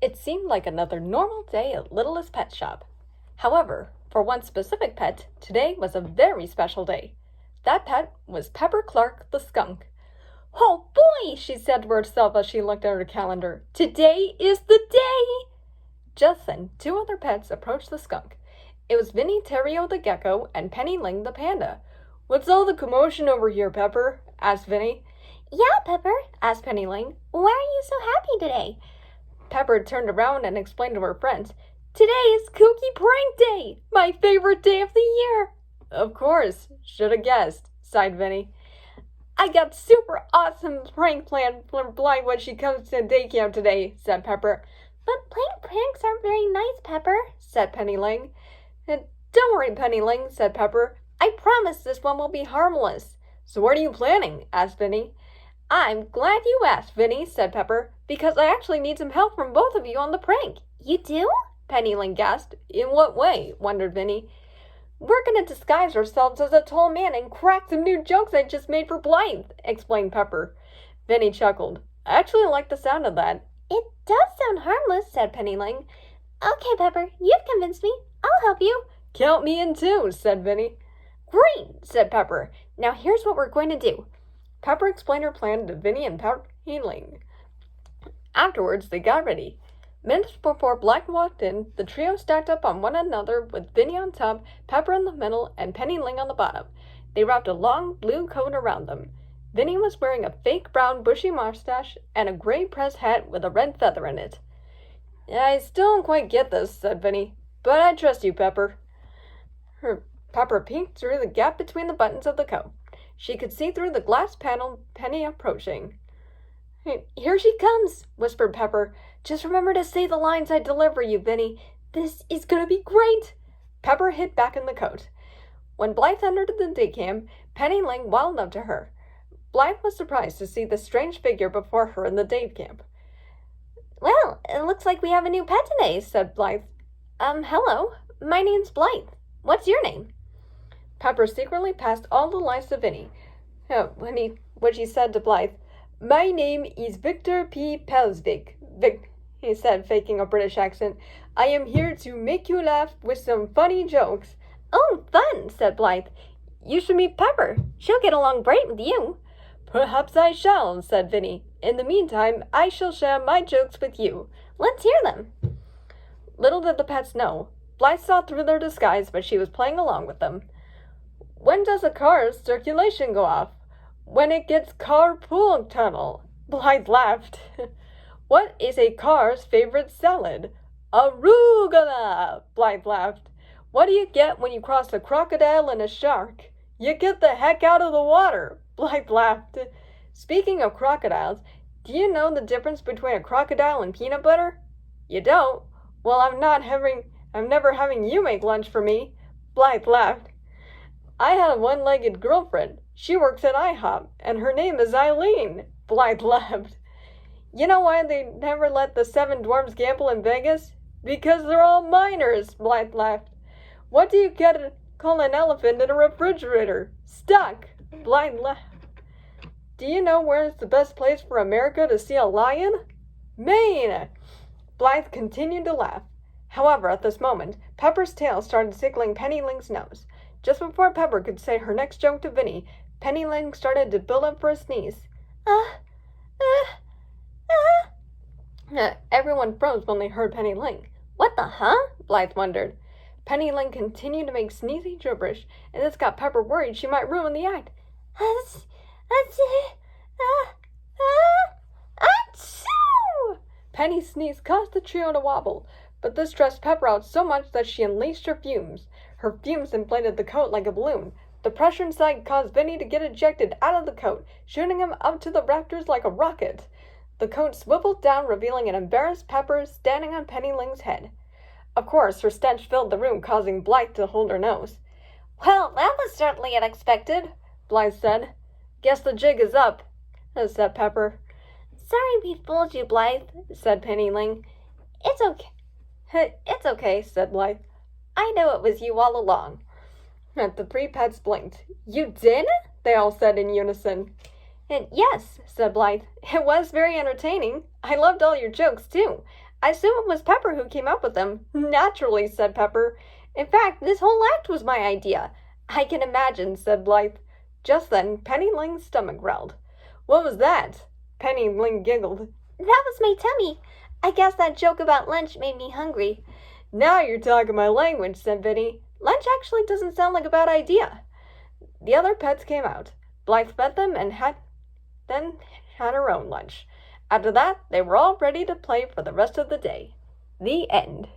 It seemed like another normal day at Littlest Pet Shop. However, for one specific pet, today was a very special day. That pet was Pepper Clark the skunk. "Oh boy," she said to herself as she looked at her calendar. "Today is the day!" Just then, two other pets approached the skunk. It was Vinny Terrio the gecko and Penny Ling the panda. "What's all the commotion over here, Pepper?" asked Vinny. "Yeah, Pepper," asked Penny Ling. "Why are you so happy today?" Pepper turned around and explained to her friends, "Today is Kooky Prank Day, my favorite day of the year." "Of course, should have guessed," sighed Vinny. "I got super awesome prank plan for Blythe when she comes to day camp today," said Pepper. "But playing pranks aren't very nice, Pepper," said Penny Ling. "Don't worry, Penny Ling," said Pepper. "I promise this one will be harmless." "So what are you planning?" asked Vinny. "I'm glad you asked, Vinny," said Pepper, "because I actually need some help from both of you on the prank." "You do?" Penny Ling gasped. "In what way?" wondered Vinny. "We're going to disguise ourselves as a tall man and crack some new jokes I just made for Blythe," explained Pepper. Vinny chuckled. "I actually like the sound of that." "It does sound harmless," said Penny Ling. "Okay, Pepper, you've convinced me. I'll help you." "Count me in too," said Vinny. "Great," said Pepper. "Now here's what we're going to do." Pepper explained her plan to Vinny and Penny Ling. Afterwards, they got ready. Minutes before Black walked in, the trio stacked up on one another with Vinny on top, Pepper in the middle, and Penny Ling on the bottom. They wrapped a long blue coat around them. Vinny was wearing a fake brown bushy mustache and a gray press hat with a red feather in it. "I still don't quite get this," said Vinny, "but I trust you, Pepper." Pepper peeked through the gap between the buttons of the coat. She could see through the glass panel Penny approaching. "Here she comes," whispered Pepper. "Just remember to say the lines I deliver you, Vinny. This is going to be great." Pepper hid back in the coat. When Blythe entered the day camp, Penny Ling waddled up to her. Blythe was surprised to see the strange figure before her in the day camp. "Well, it looks like we have a new pet today," said Blythe. Hello. My name's Blythe. What's your name?" Pepper secretly passed all the lines to Vinny. When she said to Blythe, "My name is Victor P. Pelsvik," he said, faking a British accent. "I am here to make you laugh with some funny jokes." "Oh, fun," said Blythe. "You should meet Pepper. She'll get along great with you." "Perhaps I shall," said Vinny. "In the meantime, I shall share my jokes with you." "Let's hear them." Little did the pets know, Blythe saw through their disguise, but she was playing along with them. "When does a car's circulation go off?" "When it gets carpool tunnel." Blythe laughed. "What is a car's favorite salad?" "Arugula." Blythe laughed. "What do you get when you cross a crocodile and a shark?" "You get the heck out of the water." Blythe laughed. "Speaking of crocodiles, do you know the difference between a crocodile and peanut butter?" "You don't? Well, I'm never having you make lunch for me." Blythe laughed. "I had a one-legged girlfriend. She works at IHOP, and her name is Eileen." Blythe laughed. "You know why they never let the 7 dwarfs gamble in Vegas? Because they're all minors." Blythe laughed. "What do you call an elephant in a refrigerator?" "Stuck." Blythe laughed. "Do you know where is the best place for America to see a lion?" "Maine." Blythe continued to laugh. However, at this moment, Pepper's tail started tickling Penny Ling's nose. Just before Pepper could say her next joke to Vinny, Penny Ling started to build up for a sneeze. Everyone froze when they heard Penny Ling. "What the huh?" Blythe wondered. Penny Ling continued to make sneezy gibberish, and this got Pepper worried she might ruin the act. Penny's sneeze caused the trio to wobble, but this stressed Pepper out so much that she unleashed her fumes. Her fumes inflated the coat like a balloon. The pressure inside caused Vinny to get ejected out of the coat, shooting him up to the rafters like a rocket. The coat swiveled down, revealing an embarrassed Pepper standing on Penny Ling's head. Of course, her stench filled the room, causing Blythe to hold her nose. "Well, that was certainly unexpected," Blythe said. "Guess the jig is up," said Pepper. "Sorry we fooled you, Blythe," said Penny Ling. "It's okay, said Blythe. "I know it was you all along." The 3 pets blinked. "You did?" they all said in unison. "Yes," said Blythe. "It was very entertaining. I loved all your jokes, too. I assume it was Pepper who came up with them. Naturally, said Pepper. In fact, this whole act was my idea. I can imagine, said Blythe. Just then, Penny Ling's stomach growled. What was that? Penny Ling giggled. That was my tummy. I guess that joke about lunch made me hungry. Now you're talking my language, said Vinny. Lunch actually doesn't sound like a bad idea. The other pets came out. Blythe fed them and then had her own lunch. After that, they were all ready to play for the rest of the day. The end.